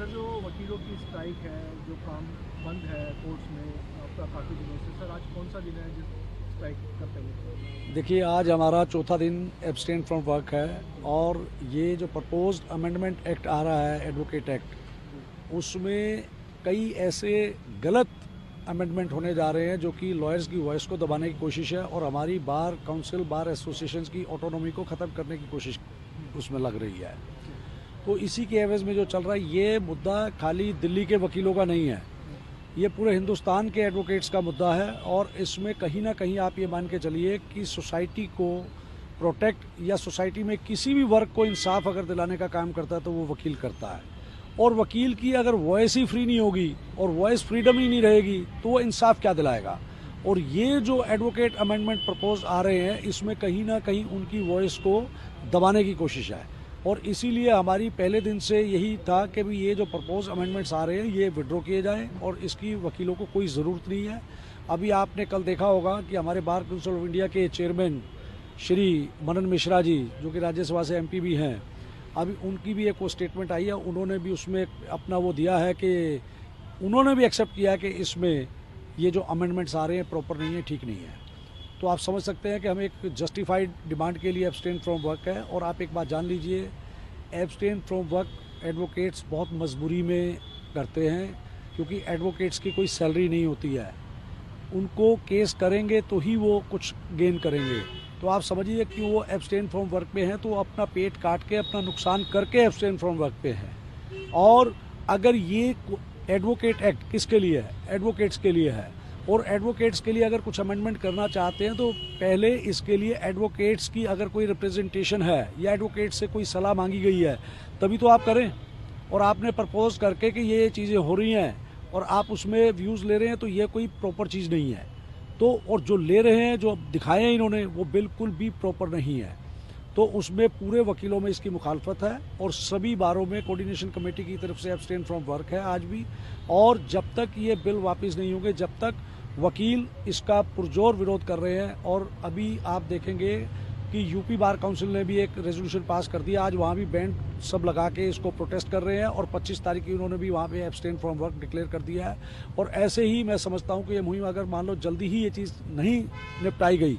Sir, जो वकीलों की स्ट्राइक है, जो काम बंद है कोर्ट्स में आपका काफ़ी दिनों से, सर आज कौन सा दिन है जिस स्ट्राइक करते हुए? देखिए, आज हमारा चौथा दिन एब्सटेन फ्रॉम वर्क है और ये जो प्रपोज्ड अमेंडमेंट एक्ट आ रहा है, एडवोकेट एक्ट, उसमें कई ऐसे गलत अमेंडमेंट होने जा रहे हैं जो कि लॉयर्स की वॉइस को दबाने की कोशिश है और हमारी बार काउंसिल, बार एसोसिएशंस की ऑटोनॉमी को ख़त्म करने की कोशिश उसमें लग रही है। तो इसी के एवज में जो चल रहा है, ये मुद्दा खाली दिल्ली के वकीलों का नहीं है, ये पूरे हिंदुस्तान के एडवोकेट्स का मुद्दा है। और इसमें कहीं ना कहीं आप ये मान के चलिए कि सोसाइटी को प्रोटेक्ट या सोसाइटी में किसी भी वर्ग को इंसाफ अगर दिलाने का काम करता है तो वो वकील करता है। और वकील की अगर वॉइस ही फ्री नहीं होगी और वॉइस फ्रीडम ही नहीं रहेगी तो वो इंसाफ क्या दिलाएगा। और ये जो एडवोकेट अमेंडमेंट प्रपोज आ रहे हैं, इसमें कहीं ना कहीं उनकी वॉइस को दबाने की कोशिश है। और इसीलिए हमारी पहले दिन से यही था कि भी ये जो प्रपोज अमेंडमेंट्स आ रहे हैं ये विड्रॉ किए जाएं और इसकी वकीलों को कोई ज़रूरत नहीं है। अभी आपने कल देखा होगा कि हमारे बार काउंसिल ऑफ इंडिया के चेयरमैन श्री मनन मिश्रा जी, जो कि राज्यसभा से एमपी भी हैं, अभी उनकी भी एक वो स्टेटमेंट आई है, उन्होंने भी उसमें अपना वो दिया है कि उन्होंने भी एक्सेप्ट किया कि इसमें ये जो अमेंडमेंट्स आ रहे हैं प्रॉपर नहीं है, ठीक नहीं है। तो आप समझ सकते हैं कि हम एक जस्टिफाइड डिमांड के लिए एब्सटेन फ्रॉम वर्क है। और आप एक बात जान लीजिए, एब्सटेन फ्रॉम वर्क एडवोकेट्स बहुत मजबूरी में करते हैं, क्योंकि एडवोकेट्स की कोई सैलरी नहीं होती है, उनको केस करेंगे तो ही वो कुछ गेन करेंगे। तो आप समझिए कि वो एब्सटेन फ्रॉम वर्क पे हैं तो अपना पेट काट के, अपना नुकसान करके एब्सटेन फ्रॉम वर्क पे हैं। और अगर ये एडवोकेट एक्ट किसके लिए है? एडवोकेट्स के लिए है। और एडवोकेट्स के लिए अगर कुछ अमेंडमेंट करना चाहते हैं तो पहले इसके लिए एडवोकेट्स की अगर कोई रिप्रेजेंटेशन है या एडवोकेट से कोई सलाह मांगी गई है तभी तो आप करें। और आपने प्रपोज करके कि ये चीज़ें हो रही हैं और आप उसमें व्यूज़ ले रहे हैं, तो ये कोई प्रॉपर चीज़ नहीं है। तो और जो ले रहे हैं, जो दिखाए हैं इन्होंने, वो बिल्कुल भी प्रॉपर नहीं है। तो उसमें पूरे वकीलों में इसकी मुखालफत है और सभी बारों में कोऑर्डिनेशन कमेटी की तरफ से एब्सटेन फ्रॉम वर्क है आज भी। और जब तक ये बिल वापस नहीं होंगे, जब तक वकील इसका पुरजोर विरोध कर रहे हैं। और अभी आप देखेंगे कि यूपी बार काउंसिल ने भी एक रेजोल्यूशन पास कर दिया, आज वहाँ भी बैंड सब लगा के इसको प्रोटेस्ट कर रहे हैं और 25 तारीख की उन्होंने भी वहाँ पे एब्सटेन फ्रॉम वर्क डिक्लेयर कर दिया है। और ऐसे ही मैं समझता हूँ कि ये मुहिम अगर मान लो जल्दी ही ये चीज़ नहीं निपटाई गई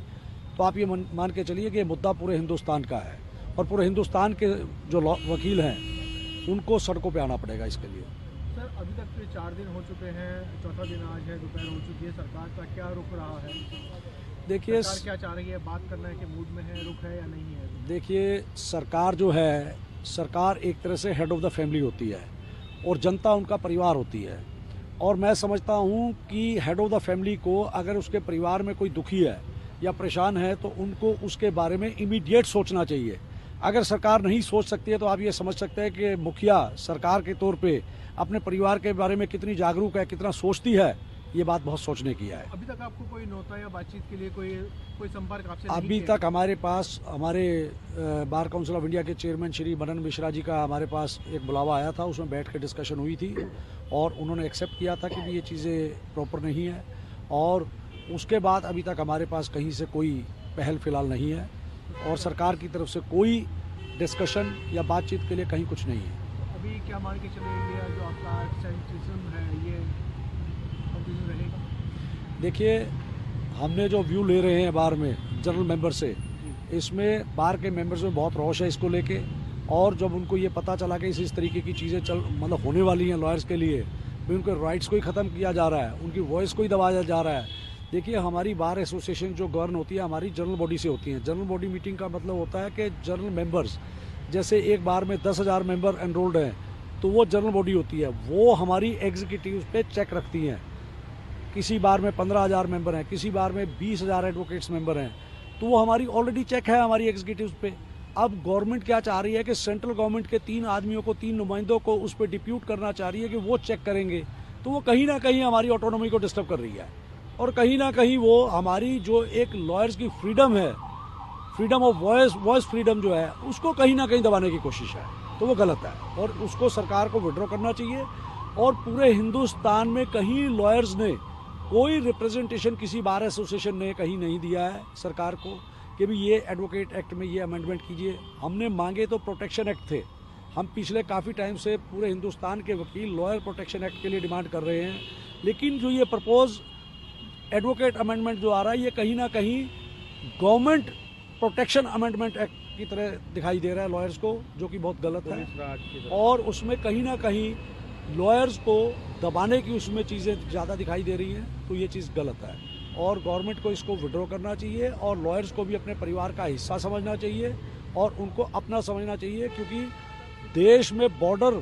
तो आप ये मान के चलिए कि ये मुद्दा पूरे हिंदुस्तान का है और पूरे हिंदुस्तान के जो वकील हैं उनको सड़कों पर आना पड़ेगा इसके लिए। सर, अभी तक तो 4 दिन हो चुके हैं, चौथा दिन आज है, दोपहर हो चुकी है, सरकार का क्या रुख रहा है? देखिए, सरकार क्या चाह रही है? बात करने के मूड में है, रुख है या नहीं है? देखिए, सरकार जो है, सरकार एक तरह से हेड ऑफ द फैमिली होती है और जनता उनका परिवार होती है। और मैं समझता हूँ कि हेड ऑफ द फैमिली को अगर उसके परिवार में कोई दुखी है या परेशान है तो उनको उसके बारे में इमीडिएट सोचना चाहिए। अगर सरकार नहीं सोच सकती है तो आप ये समझ सकते हैं कि मुखिया सरकार के तौर पे अपने परिवार के बारे में कितनी जागरूक है, कितना सोचती है। ये बात बहुत सोचने की है। अभी तक आपको कोई नोता या बातचीत के लिए कोई संपर्क आपसे नहीं अभी किया? तक हमारे पास, हमारे बार काउंसिल ऑफ इंडिया के चेयरमैन श्री मनन मिश्रा जी का हमारे पास एक बुलावा आया था, उसमें बैठ के डिस्कशन हुई थी और उन्होंने एक्सेप्ट किया था कि ये चीज़ें प्रॉपर नहीं है। और उसके बाद अभी तक हमारे पास कहीं से कोई पहल फिलहाल नहीं है और सरकार की तरफ से कोई डिस्कशन या बातचीत के लिए कहीं कुछ नहीं है। अभी क्या मान के चले, ये जो आपका एब्सेंटिज्म है ये कंटिन्यू रहेगा? देखिए, हमने जो व्यू ले रहे हैं बार में जनरल मेंबर से, इसमें बार के मेंबर्स में बहुत रोष है इसको लेके। और जब उनको ये पता चला कि इस तरीके की चीज़ें मतलब होने वाली हैं लॉयर्स के लिए, भी उनके राइट्स को ही ख़त्म किया जा रहा है, उनकी वॉइस को ही दबाया जा रहा है। देखिए, हमारी बार एसोसिएशन जो गवर्न होती है हमारी जनरल बॉडी से होती है। जनरल बॉडी मीटिंग का मतलब होता है कि जनरल मेंबर्स, जैसे एक बार में 10,000 मेंबर एनरोल्ड हैं तो वो जनरल बॉडी होती है, वो हमारी एग्जीक्यूटिव पे चेक रखती हैं। किसी बार में 15,000 मेंबर हैं, किसी बार में 20,000 एडवोकेट्स मेंबर हैं, तो वो हमारी ऑलरेडी चेक है हमारी एग्जीक्यूटिव पे। अब गवर्नमेंट क्या चाह रही है कि सेंट्रल गवर्नमेंट के 3 आदमियों को, 3 नुमाइंदों को उस पर डिप्यूट करना चाह रही है कि वो चेक करेंगे। तो वो कहीं ना कहीं हमारी ऑटोनॉमी को डिस्टर्ब कर रही है और कहीं ना कहीं वो हमारी जो एक लॉयर्स की फ्रीडम है, फ्रीडम ऑफ वॉइस फ्रीडम जो है, उसको कहीं ना कहीं दबाने की कोशिश है। तो वो गलत है और उसको सरकार को विड्रॉ करना चाहिए। और पूरे हिंदुस्तान में कहीं लॉयर्स ने कोई रिप्रेजेंटेशन, किसी बार एसोसिएशन ने कहीं नहीं दिया है सरकार को कि भी ये एडवोकेट एक्ट में ये अमेंडमेंट कीजिए। हमने मांगे तो प्रोटेक्शन एक्ट थे हम पिछले काफ़ी टाइम से पूरे हिंदुस्तान के वकील लॉयर प्रोटेक्शन एक्ट के लिए डिमांड कर रहे हैं, लेकिन जो ये प्रपोज एडवोकेट अमेंडमेंट जो आ रहा है ये कहीं ना कहीं गवर्नमेंट प्रोटेक्शन अमेंडमेंट एक्ट की तरह दिखाई दे रहा है लॉयर्स को, जो कि बहुत गलत है। और उसमें कहीं ना कहीं लॉयर्स को दबाने की उसमें चीज़ें ज़्यादा दिखाई दे रही हैं, तो ये चीज़ गलत है और गवर्नमेंट को इसको विड्रॉ करना चाहिए और लॉयर्स को भी अपने परिवार का हिस्सा समझना चाहिए और उनको अपना समझना चाहिए, क्योंकि देश में बॉर्डर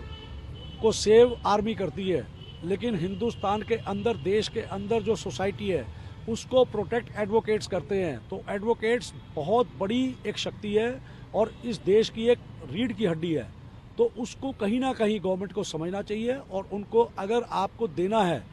को सेव आर्मी करती है, लेकिन हिंदुस्तान के अंदर, देश के अंदर जो सोसाइटी है उसको प्रोटेक्ट एडवोकेट्स करते हैं। तो एडवोकेट्स बहुत बड़ी एक शक्ति है और इस देश की एक रीढ़ की हड्डी है, तो उसको कहीं ना कहीं गवर्नमेंट को समझना चाहिए और उनको अगर आपको देना है,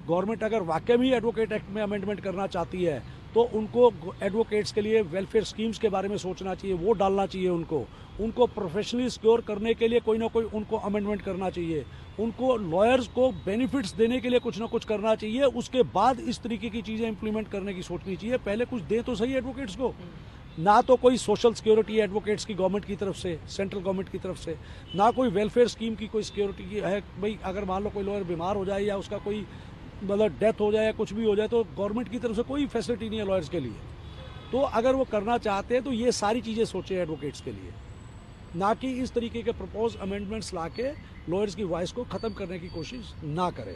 गवर्नमेंट अगर वाकई में एडवोकेट एक्ट में अमेंडमेंट करना चाहती है तो उनको एडवोकेट्स के लिए वेलफेयर स्कीम्स के बारे में सोचना चाहिए, वो डालना चाहिए उनको प्रोफेशनली सिक्योर करने के लिए कोई ना कोई उनको अमेंडमेंट करना चाहिए, उनको लॉयर्स को बेनिफिट्स देने के लिए कुछ ना कुछ करना चाहिए, उसके बाद इस तरीके की चीज़ें इंप्लीमेंट करने की सोचनी चाहिए। पहले कुछ दे तो सही एडवोकेट्स को, ना तो कोई सोशल सिक्योरिटी है एडवोकेट्स की गवर्नमेंट की तरफ से, सेंट्रल गवर्नमेंट की तरफ से, ना कोई वेलफेयर स्कीम की कोई सिक्योरिटी की है। भाई अगर मान लो कोई लॉयर बीमार हो जाए या उसका कोई मतलब डेथ हो जाए या कुछ भी हो जाए तो गवर्नमेंट की तरफ से कोई फैसिलिटी नहीं है लॉयर्स के लिए। तो अगर वो करना चाहते हैं तो ये सारी चीज़ें सोचें एडवोकेट्स के लिए, ना कि इस तरीके के प्रपोज अमेंडमेंट्स ला के लॉयर्स की वॉइस को ख़त्म करने की कोशिश ना करें।